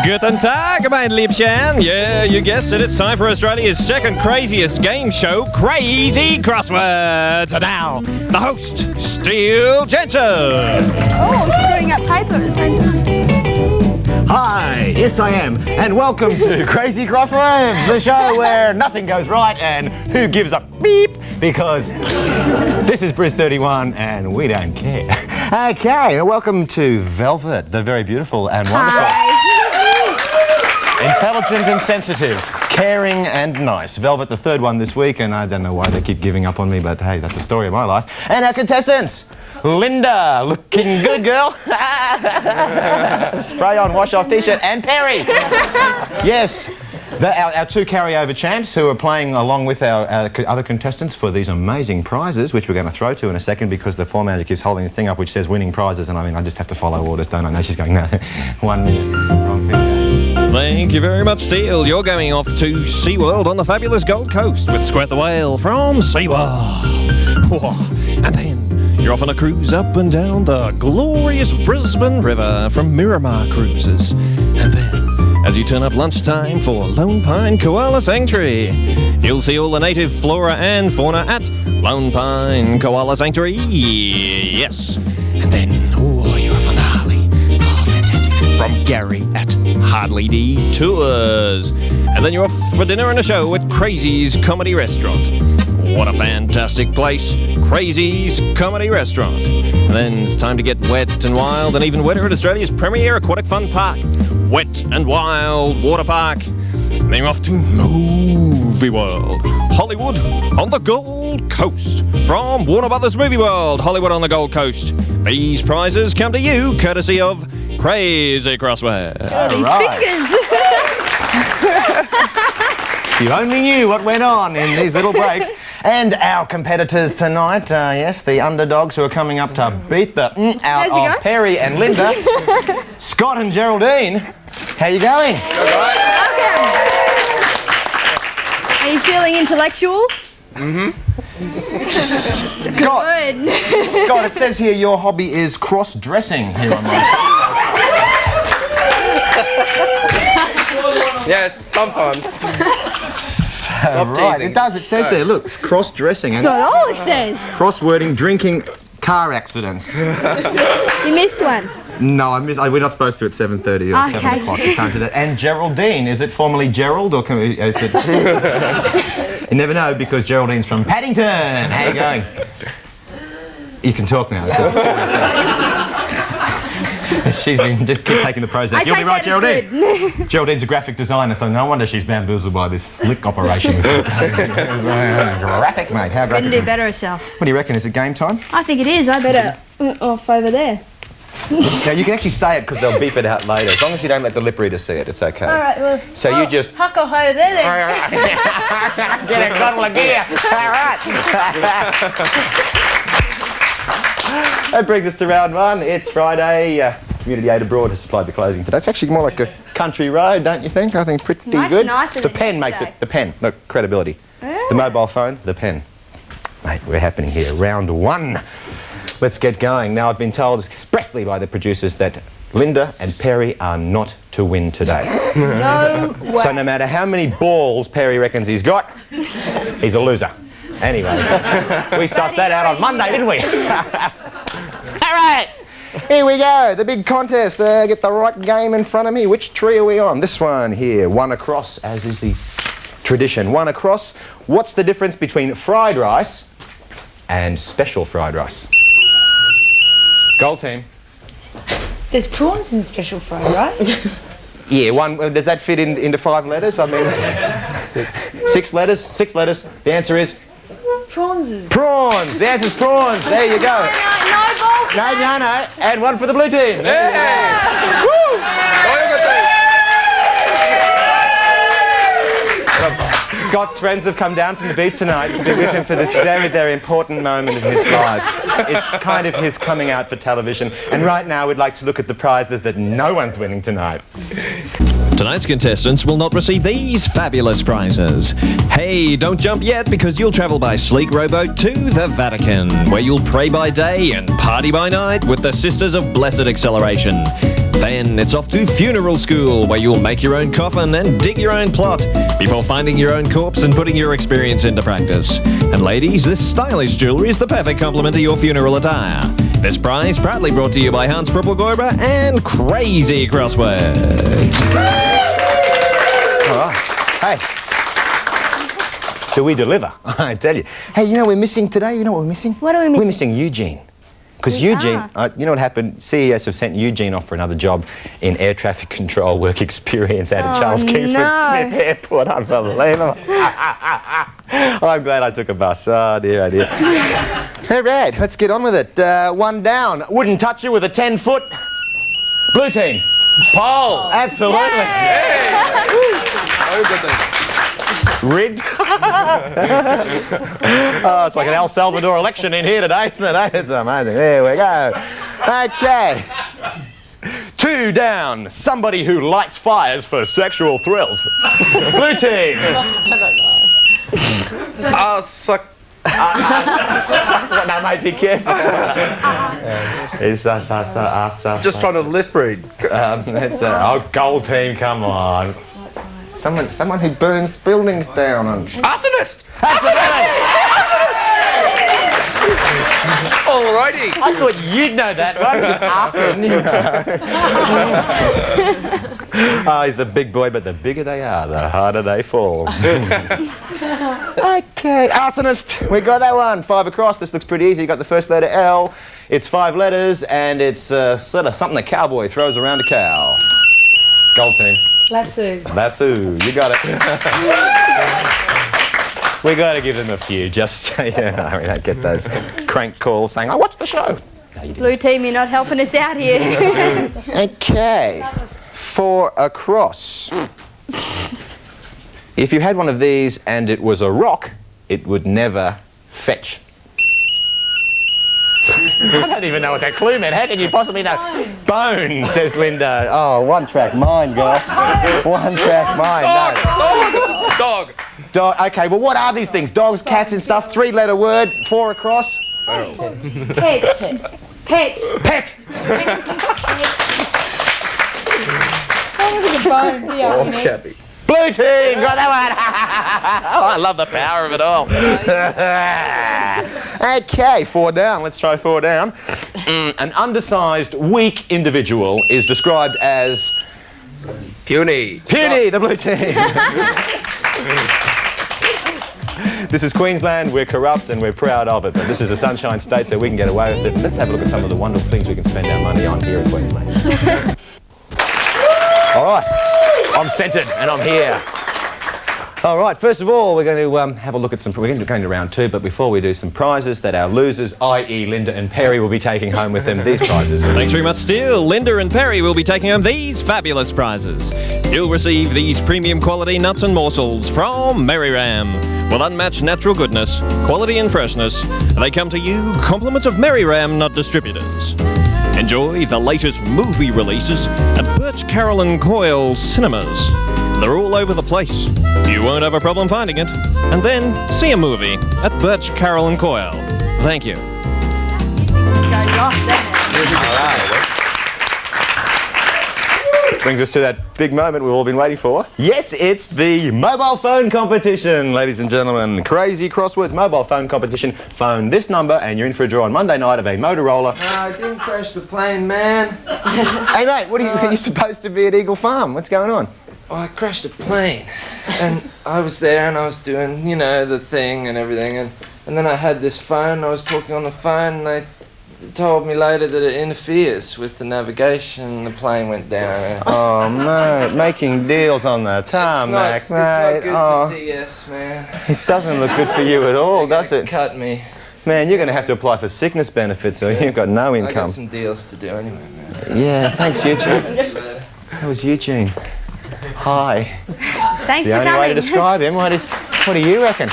Guten Tag, mein Liebchen. Yeah, you guessed it. It's time for Australia's second craziest game show, Crazy Crosswords. And now, the host, Jensen. Oh, I'm screwing up paper at the same time. Hi, yes I am, and welcome to Crazy Crosswords, the show where nothing goes right and who gives a beep, because this is Briz 31 and we don't care. Okay, welcome to Velvet, the very beautiful and wonderful. Hi. Intelligent and sensitive, caring and nice. Velvet, the third one this week, and I don't know why they keep giving up on me, but hey, that's the story of my life. And our contestants, Linda, looking good, girl. Spray on, wash off t-shirt, and Perry. Yes, our two carryover champs who are playing along with our other contestants for these amazing prizes, which we're going to throw to in a second because the floor manager keeps holding this thing up which says winning prizes, and I mean, I just have to follow orders, don't I? No, she's going, no, 1 minute, wrong finger. Thank you very much, Steele. You're going off to SeaWorld on the fabulous Gold Coast with Squirt the Whale from SeaWorld. And then you're off on a cruise up and down the glorious Brisbane River from Miramar Cruises. And then, as you turn up lunchtime for Lone Pine Koala Sanctuary, you'll see all the native flora and fauna at Lone Pine Koala Sanctuary. Yes. And then, your finale. Oh, fantastic. From Gary at Hardly D Tours. And then you're off for dinner and a show at Crazy's Comedy Restaurant. What a fantastic place, Crazy's Comedy Restaurant. And then it's time to get wet and wild and even wetter at Australia's premier aquatic fun park, Wet and Wild Water Park. And then you're off to Movie World, Hollywood on the Gold Coast. From Warner Brothers Movie World, Hollywood on the Gold Coast. These prizes come to you courtesy of Crazy Crosswords. Oh, these fingers. You only knew what went on in these little breaks. And our competitors tonight, yes, the underdogs who are coming up to beat the out of Perry and Linda, Scott and Geraldine. How you going? Welcome. Are you feeling intellectual? Mm-hmm. Good. Scott, it says here your hobby is cross-dressing here on my... Yeah, sometimes. Right, it does. It says there, look, cross-dressing. That's not all it says. Crosswording, drinking, car accidents. You missed one. No, we're not supposed to at 7:30 or 7 o'clock. We can't do that. And Geraldine, is it formerly Gerald or can we, is it... You never know because Geraldine's from Paddington. How you going? You can talk now. She's been just keep taking the Prozac. You'll be right, Geraldine. Geraldine's a graphic designer, so no wonder she's bamboozled by this slick operation. Graphic, mate. How graphic? Couldn't do better herself. What do you reckon? Is it game time? I think it is. I better off over there. Now you can actually say it because they'll beep it out later. As long as you don't let the lip reader see it, it's okay. All right. Well. So you just. Huck off over there then. Get a bottle of gear. All right. That brings us to round one. It's Friday. Community Aid Abroad has supplied the closing today. It's actually more like a country road, don't you think? I think pretty much good. Nicer The than pen makes yesterday. it. The pen. No credibility. The mobile phone. The pen. Mate, we're happening here. Round one. Let's get going. Now, I've been told expressly by the producers that Linda and Perry are not to win today. No way. So no matter how many balls Perry reckons he's got, he's a loser. Anyway, we sussed that out on Monday, didn't we? All right, here we go. The big contest. Get the right game in front of me. Which tree are we on? This one here. One across, as is the tradition. One across. What's the difference between fried rice and special fried rice? Gold team. There's prawns in special fried rice. Yeah, one. Does that fit into 5 letters? I mean, 6 letters. 6 letters. The answer is Prawns. prawns. The answer's prawns. There you go. No ball for No. And one for the blue team. Yeah. Scott's friends have come down from the beach tonight to be with him for this very, very important moment in his life. It's kind of his coming out for television. And right now we'd like to look at the prizes that no one's winning tonight. Tonight's contestants will not receive these fabulous prizes. Hey, don't jump yet because you'll travel by sleek rowboat to the Vatican, where you'll pray by day and party by night with the Sisters of Blessed Acceleration. Then it's off to funeral school, where you'll make your own coffin and dig your own plot before finding your own corpse and putting your experience into practice. And ladies, this stylish jewellery is the perfect complement to your funeral attire. This prize proudly brought to you by Hans Fruppelgäuber and Crazy Crosswords. All right. Hey. Do we deliver? I tell you. Hey, you know we're missing today? You know what we're missing? What are we missing? We're missing Eugene. Because We Eugene, are. you know what happened? CES have sent Eugene off for another job in air traffic control work experience out at Charles Kingsford no. Smith Airport. Unbelievable. I'm glad I took a bus. Oh dear, oh dear. All right, let's get on with it. One down. Wouldn't touch you with a 10-foot. Blue team. Paul. Absolutely. Rigged. Oh, it's like an El Salvador election in here today, isn't it? It's amazing. There we go. Okay. 2 down. Somebody who lights fires for sexual thrills. Blue team. Suck. No, mate, be careful. Just trying to lip read. Gold team, come on. Someone who burns buildings down. Arsonist! Absolutely! Alrighty. I thought you'd know that, right? Arson, you know. Oh, he's the big boy, but the bigger they are, the harder they fall. Okay, arsonist. We got that one. 5 across. This looks pretty easy. You got the first letter L. It's 5 letters, and it's sort of something a cowboy throws around a cow. Gold team. Lasso. Lasso, you got it. We got to give them a few, just so you know, we don't get those crank calls saying, I watched the show. No, Blue team, you're not helping us out here. Okay, 4 across. If you had one of these and it was a rock, it would never fetch. I don't even know what that clue meant. How can you possibly know? Bone, says Linda. Oh, one-track mind, girl. One-track mind. Dog. Dog. Okay, well, what are these things? Dogs, cats and stuff? 3-letter word, 4 across. Pets. Pets. Pet. Bone. Yeah, you know. Chappy. Blue team, got that one. Oh, I love the power of it all. Okay, 4 down. Let's try 4 down. An undersized, weak individual is described as Puny. puny, the blue team. This is Queensland. We're corrupt and we're proud of it. But this is a sunshine state, so we can get away with it. Let's have a look at some of the wonderful things we can spend our money on here in Queensland. All right. I'm centred and I'm here. All right, first of all, we're going to have a look at some... We're going to round 2, but before we do, some prizes that our losers, i.e. Linda and Perry, will be taking home with them. These prizes. Thanks very much, Steele. Linda and Perry will be taking home these fabulous prizes. You'll receive these premium quality nuts and morsels from Merry Ram. With unmatched natural goodness, quality and freshness, they come to you compliments of Merry Ram Nut Distributors. Enjoy the latest movie releases at Birch Carroll & Coyle cinemas. They're all over the place. You won't have a problem finding it. And then see a movie at Birch Carroll & Coyle. Thank you. Goes off, doesn't it? Brings us to that big moment we've all been waiting for. Yes, it's the mobile phone competition, ladies and gentlemen. Crazy Crosswords mobile phone competition. Phone this number and you're in for a draw on Monday night of a Motorola. No, I didn't crash the plane, man. Hey mate, what are you supposed to be at Eagle Farm? What's going on? Oh, I crashed a plane. And I was there and I was doing, you know, the thing and everything. And then I had this phone, I was talking on the phone and they told me later that it interferes with the navigation and the plane went down. Oh mate, making deals on the tarmac, It's not good Oh, for CS, man. it doesn't look good for you at all, They're does gonna it? cut me. Man, you're going to have to apply for sickness benefits or you've got no I income. got some deals to do anyway, man. Yeah, thanks Eugene. That was Eugene. Hi. Thanks The for only way to coming. describe him. What do you reckon?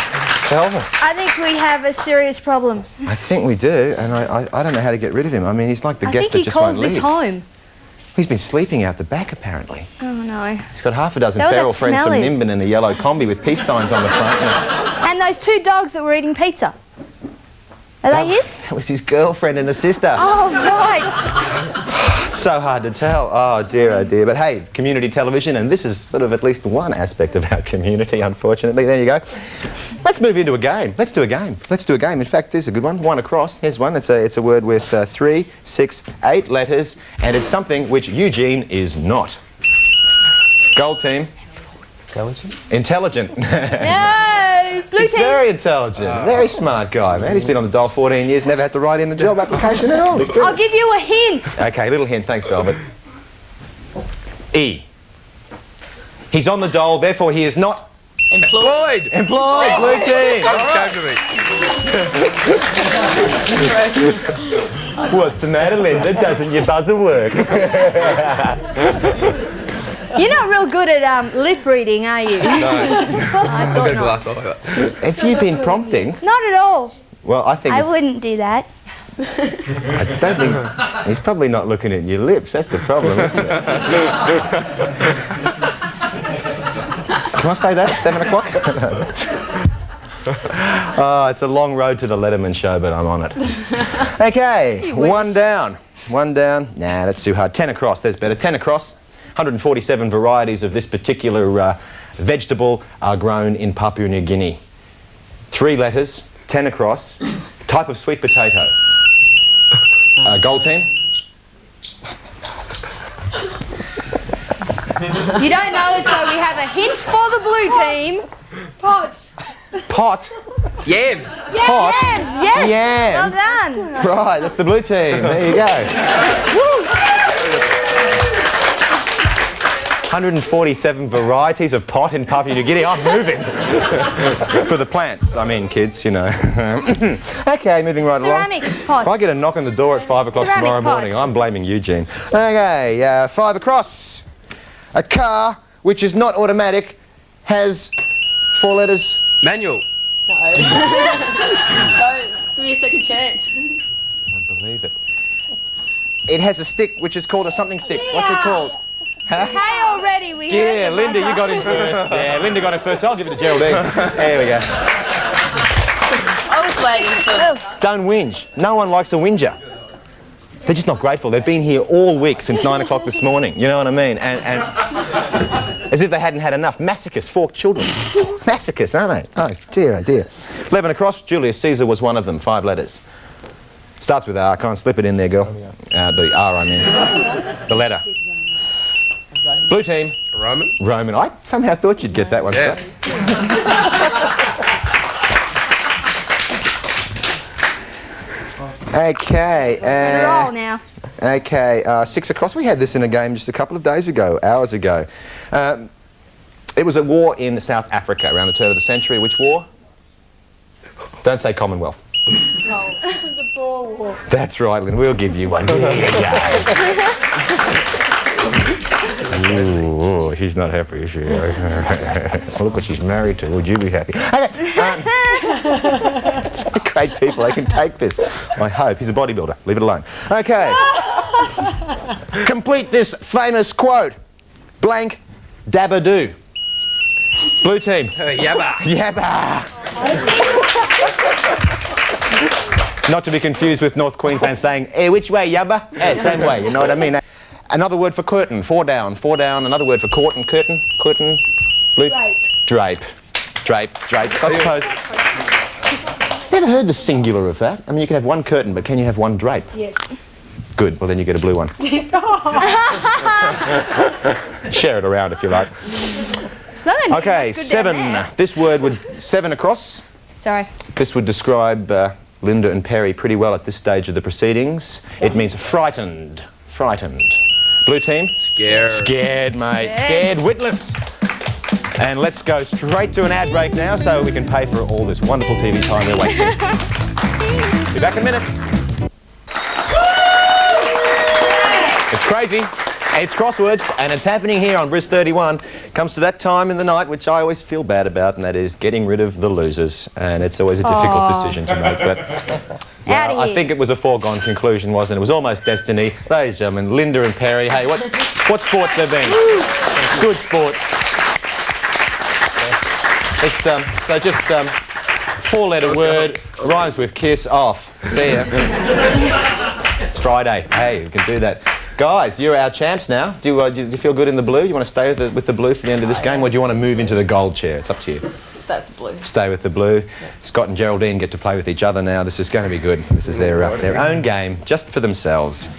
Delvin? I think we have a serious problem. I think we do, and I don't know how to get rid of him. I mean, he's like the I guest think he that just calls won't this leave. home. He's been sleeping out the back, apparently. Oh no. He's got half a dozen Is that what feral that friends smell from is? Nimbin in a yellow combi with peace signs on the front. And those 2 dogs that were eating pizza. Are they his? That was his girlfriend and a sister. Oh, right. It's so hard to tell. Oh dear, oh dear. But hey, community television, and this is sort of at least one aspect of our community, unfortunately. There you go. Let's move into a game. Let's do a game. Let's do a game. In fact, there's a good one. One across. Here's one. It's a word with 3, 6, 8 letters, and it's something which Eugene is not. Gold team. Intelligent. No, blue He's team. very intelligent. Very smart guy, man. He's been on the dole 14 years, never had to write in a job application at all. He's I'll brilliant. give you a hint. Okay, little hint. Thanks, Velvet. E. He's on the dole, therefore he is not Employed. employed. Blue team. Just came to me. What's the matter, Linda? Doesn't your buzzer work? You're not real good at lip reading, are you? No, I I've thought got a not. glass over. Have you been prompting? Not at all. Well, I think I it's- wouldn't do that. I don't think he's probably not looking at your lips. That's the problem, isn't it? Can I say that at 7 o'clock? Oh, it's a long road to the Letterman show, but I'm on it. Okay, You wish. one down. One down. Nah, that's too hard. 10 across. There's better. 10 across. 147 varieties of this particular vegetable are grown in Papua New Guinea. 3 letters. 10 across. Type of sweet potato. Gold team. You don't know it, so we have a hint for the blue team. Pot. Pot. Yams. Pot. Yam, yes. Yam. Well done. Right, that's the blue team. There you go. 147 varieties of pot in Papua New Guinea. I'm moving. For the plants, I mean, kids, you know. Okay, moving right Ceramic along. pots. If I get a knock on the door at 5 o'clock Ceramic tomorrow pots. morning, I'm blaming Eugene. Okay, 5 across. A car which is not automatic has 4 letters. Manual. Give me a second chance. I believe it. It has a stick which is called a something stick. What's it called? Huh? Okay, already we heard Yeah, the Linda, buzzer. you got in first. Yeah, Linda got in first. I'll give it to Geraldine. There we go. I was waiting for. Don't whinge. No one likes a whinger. They're just not grateful. They've been here all week since 9 o'clock this morning. You know what I mean? And as if they hadn't had enough. Masochists, 4 children. Masochists, aren't they? Oh, dear, oh, dear. 11 across. Julius Caesar was one of them. 5 letters. Starts with R. Can't slip it in there, girl. The R, I mean. The letter. Blue team. Roman. Roman. I somehow thought you'd get that one, Yeah. Scott. Okay. Roll now. Okay, 6 across. We had this in a game just a couple of days ago, hours ago. It was a war in South Africa around the turn of the century. Which war? Don't say Commonwealth. The Boer War. That's right, Lynn. We'll give you one. There you go. Ooh, she's not happy, is she? Look what she's married to. Would you be happy? Okay. Great people, they can take this. I hope. He's a bodybuilder. Leave it alone. Okay. Complete this famous quote. Blank, dabba-doo. Blue team. Yabba. Yabba. Not to be confused with North Queensland saying, hey, which way, yabba? Hey, same way, you know what I mean? Another word for curtain, 4 down, 4 down. Another word for curtain, curtain, blue. Drape. Drapes, I suppose. Never heard the singular of that. I mean, you can have one curtain, but can you have one drape? Yes. Good, well then you get a blue one. Share it around if you like. Something Okay, that's good down 7. there. This word would, 7 across. Sorry. This would describe Linda and Perry pretty well at this stage of the proceedings. It means frightened. Frightened. Blue team? Scared. Scared, mate. Yes. Scared witless. And let's go straight to an ad break now so we can pay for all this wonderful TV time we're wasting. Be back in a minute. It's crazy. It's Crosswords, and it's happening here on Bris 31. Comes to that time in the night, which I always feel bad about, and that is getting rid of the losers. And it's always a difficult decision to make, but well, I think it was a foregone conclusion, wasn't it? It was almost destiny. Ladies and gentlemen, Linda and Perry. Hey, what sports have been? Good sports. It's so just four-letter word, rhymes with kiss, off. See ya. It's Friday. Hey, we can do that. Guys, you're our champs now. Do you feel good in the blue? You want to stay with the blue for the end of this game, or do you want to move into the gold chair? It's up to you. Stay with the blue. Stay with the blue. Scott and Geraldine get to play with each other now. This is going to be good. This is their own game, just for themselves.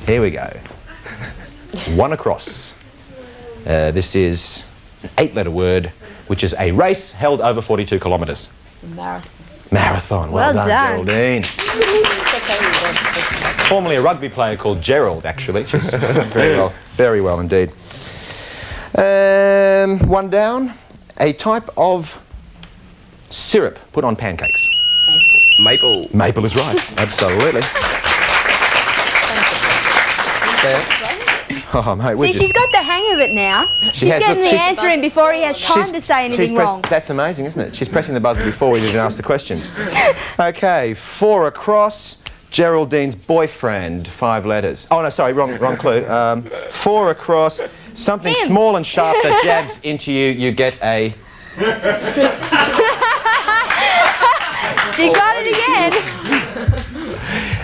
Here we go. One across. This is an 8-letter word, which is a race held over 42 kilometres. Marathon. Marathon. Well done, Geraldine. Formerly a rugby player called Gerald, actually. She's very well indeed. One down. A type of syrup put on pancakes. Maple. Maple is right. Absolutely. Oh, mate, See, she's got the hang of it now. She's getting the answer in before he has time to say anything wrong. That's amazing, isn't it? She's pressing the buzzer before we even ask the questions. Okay, 4 across. Geraldine's boyfriend, 5 letters. Oh, no, sorry, wrong clue. 4 across. Something small and sharp that jabs into you. You get a... She got it again.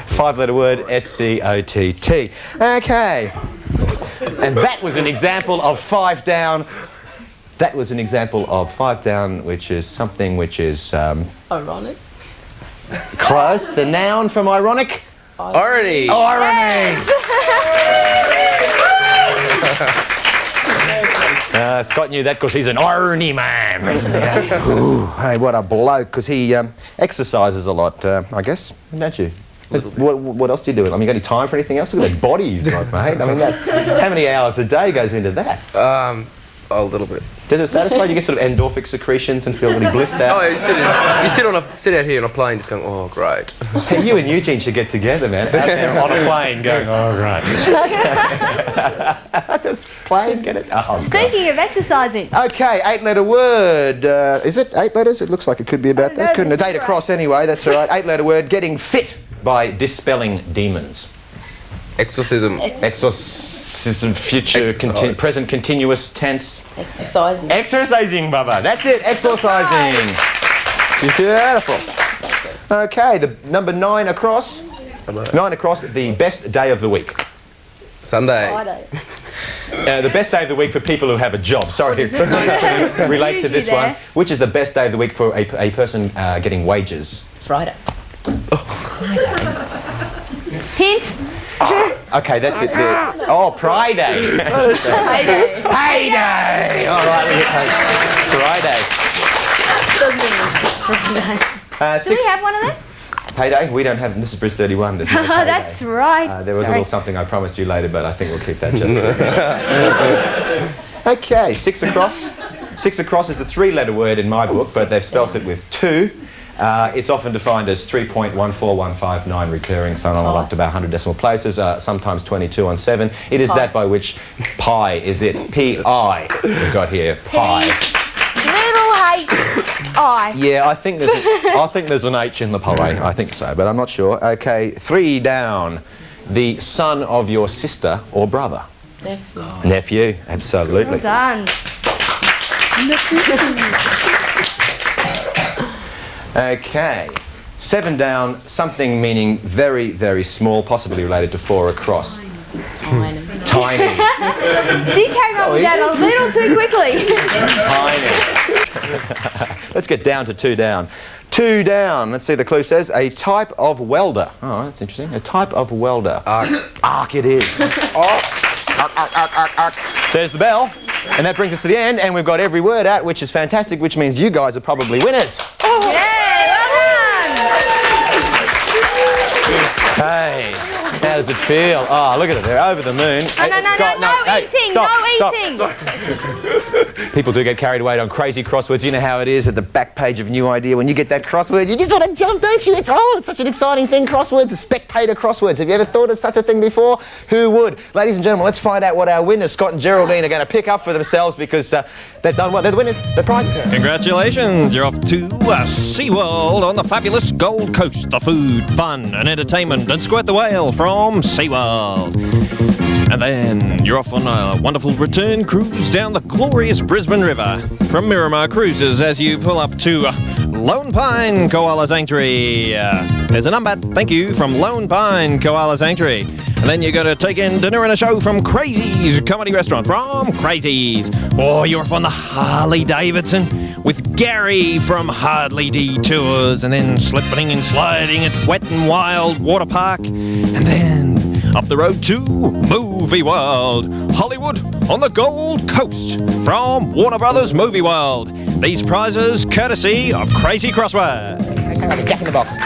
5-letter word, S-C-O-T-T. Okay. And that was an example of 5 down. That was an example of 5 down, which is something which is... Ironic. Close. The noun from ironic? Irony. Irony. Scott knew that because he's an irony man, isn't he? Ooh, hey, what a bloke, because he exercises a lot, I guess, don't you? What else do you do? I mean, you got any time for anything else? Look at that body you've got, mate. I mean, how many hours a day goes into that? A little bit. Does it satisfy? You get sort of endorphic secretions and feel really blissed out? Oh, you sit out here on a plane just going, oh, great. Hey, you and Eugene should get together, man. Out there on a plane going, oh, great. Does plane get it? Oh, Speaking of exercising. Okay, 8-letter word. Is it 8 letters? It looks like it could be about that, couldn't it? It's 8 across anyway, that's all right. 8-letter word, getting fit by dispelling demons. Exorcism. Exorcism, future, present continuous tense. Exercising. Exercising, Bubba. That's it, exercising. Beautiful. Okay, the number 9 across. 9 across, the best day of the week. Sunday. Friday. The best day of the week for people who have a job. Sorry to relate to this one. Which is the best day of the week for a person getting wages? Friday. Hint. Okay, that's it. Oh, Pride Day. Payday. Payday. All right, we get paid. Friday. Doesn't mean Friday. Do we have one of them? Payday? We don't have. This is Bris 31. There's no payday. That's right. There was a little something I promised you later, but I think we'll keep that just. Okay, 6 across. 6 across is a 3-letter word in my book, but they've spelt it with 2. It's often defined as 3.14159 recurring, so on up to about 100 decimal places, sometimes 22 on 7. It is that by which pi is it. P-I we've got here. Pi. Little H-I. Yeah, I think there's an H in the pi. I think so, but I'm not sure. Okay, 3 down. The son of your sister or brother. Nephew. Nephew, absolutely. Well done. Okay, 7 down, something meaning very, very small, possibly related to 4 across. Tiny. She came up with that a little too quickly. Tiny. Let's get down to 2 down. 2 down, let's see, the clue says a type of welder. Oh, that's interesting. A type of welder. Arc. Arc it is. Arc. There's the bell. And that brings us to the end, and we've got every word out, which is fantastic, which means you guys are probably winners. Yeah, well done. Hey, how How does it feel? Oh, look at it. They're over the moon. No eating. People do get carried away on crazy crosswords. You know how it is at the back page of New Idea. When you get that crossword, you just want to jump, don't you? It's such an exciting thing. Crosswords, spectator crosswords. Have you ever thought of such a thing before? Who would? Ladies and gentlemen, let's find out what our winners, Scott and Geraldine, are going to pick up for themselves because they've done well. They're the winners. The prizes are... Congratulations, you're off to SeaWorld on the fabulous Gold Coast. The food, fun and entertainment and Squirt the Whale from SeaWorld. And then you're off on a wonderful return cruise down the glorious Brisbane River from Miramar Cruises as you pull up to Lone Pine Koala Sanctuary. There's a number, thank you, from Lone Pine Koala Sanctuary. And then you're going to take in dinner and a show from Crazy's Comedy Restaurant from Crazy's. Or you're off on the Harley Davidson with Gary from Hardly D Tours, and then slipping and sliding at Wet and Wild Water Park. And then up the road to Movie World, Hollywood on the Gold Coast from Warner Brothers Movie World. These prizes courtesy of Crazy Crosswords. Jack in the Box.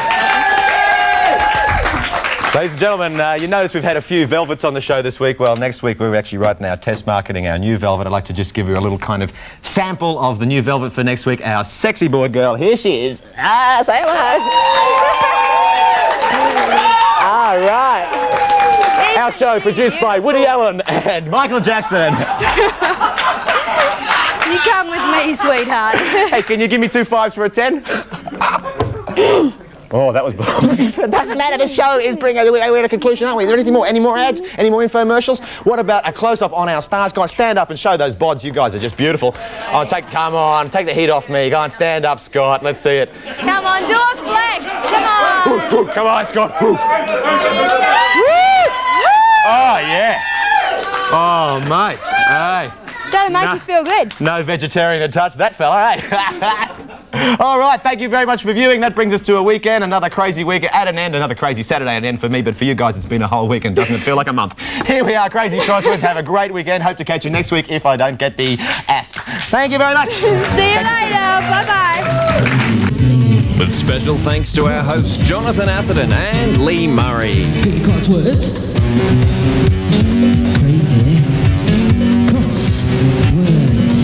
Ladies and gentlemen, you notice we've had a few velvets on the show this week. Well, next week we're actually right now test marketing our new velvet. I'd like to just give you a little kind of sample of the new velvet for next week. Our sexy board girl, here she is. Say hello. All right. Our show produced by Woody Allen and Michael Jackson. You come with me, sweetheart. Hey, can you give me 2 5s for a 10? Oh, that was... It doesn't matter, the show is bringing... We're at a conclusion, aren't we? Is there anything more? Any more ads? Any more infomercials? What about a close-up on our stars? Guys, stand up and show those bods. You guys are just beautiful. Oh, come on, take the heat off me. Go on, stand up, Scott. Let's see it. Come on, do a flex. Come on. Come on, Scott. Woo. Oh, yeah. Oh, mate. Hey. That'll make you feel good. No vegetarian to touch that fella, eh? All right, thank you very much for viewing. That brings us to a weekend, another crazy week at an end, another crazy Saturday at an end for me, but for you guys it's been a whole weekend. Doesn't it feel like a month? Here we are, Crazy Crosswords. Have a great weekend. Hope to catch you next week if I don't get the asp. Thank you very much. See you later. Bye-bye. With special thanks to our hosts Jonathan Atherton and Lee Murray. Crazy Crosswords. Crazy Crosswords.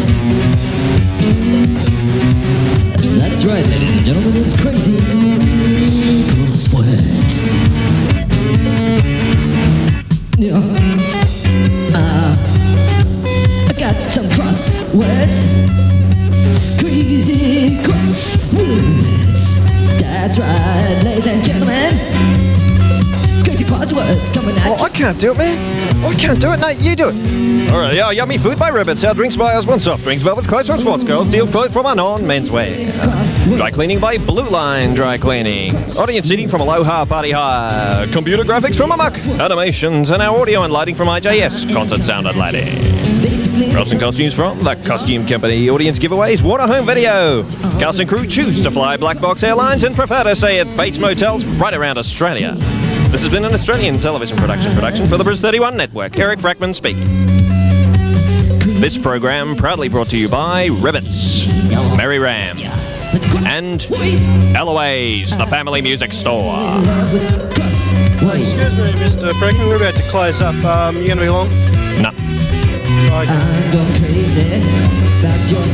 That's right, ladies and gentlemen, it's Crazy Crosswords. Yeah. I got some crosswords. Crazy Crosswords. That's right, ladies and gentlemen. Crazy Crosswords coming at Oh, I can't do it, man. I can't do it. No, you do it. All right, yeah, yummy food by Ribbits. Our drinks by Osborne Soft Drinks. Velvet's clothes from Sports Girls. Steel clothes from Unknown Menswear. Dry cleaning by Blue Line Dry Cleaning. Audience seating from Aloha Party Hire. Computer graphics from Amok. Animations and our audio and lighting from IJS. Concert sound and lighting. Props and costumes from The Costume Company. Audience giveaways, Water Home Video. Cast and crew choose to fly Black Box Airlines and prefer to stay at Bates Motels right around Australia. This has been an Australian television production for the Bris 31 Network. Eric Frackman speaking. This program proudly brought to you by Ribbits, Merry Ram, and Eloise, the family music store. Excuse me, Mr. Frackman, we're about to close up. You going to be long? No. I'm going crazy about your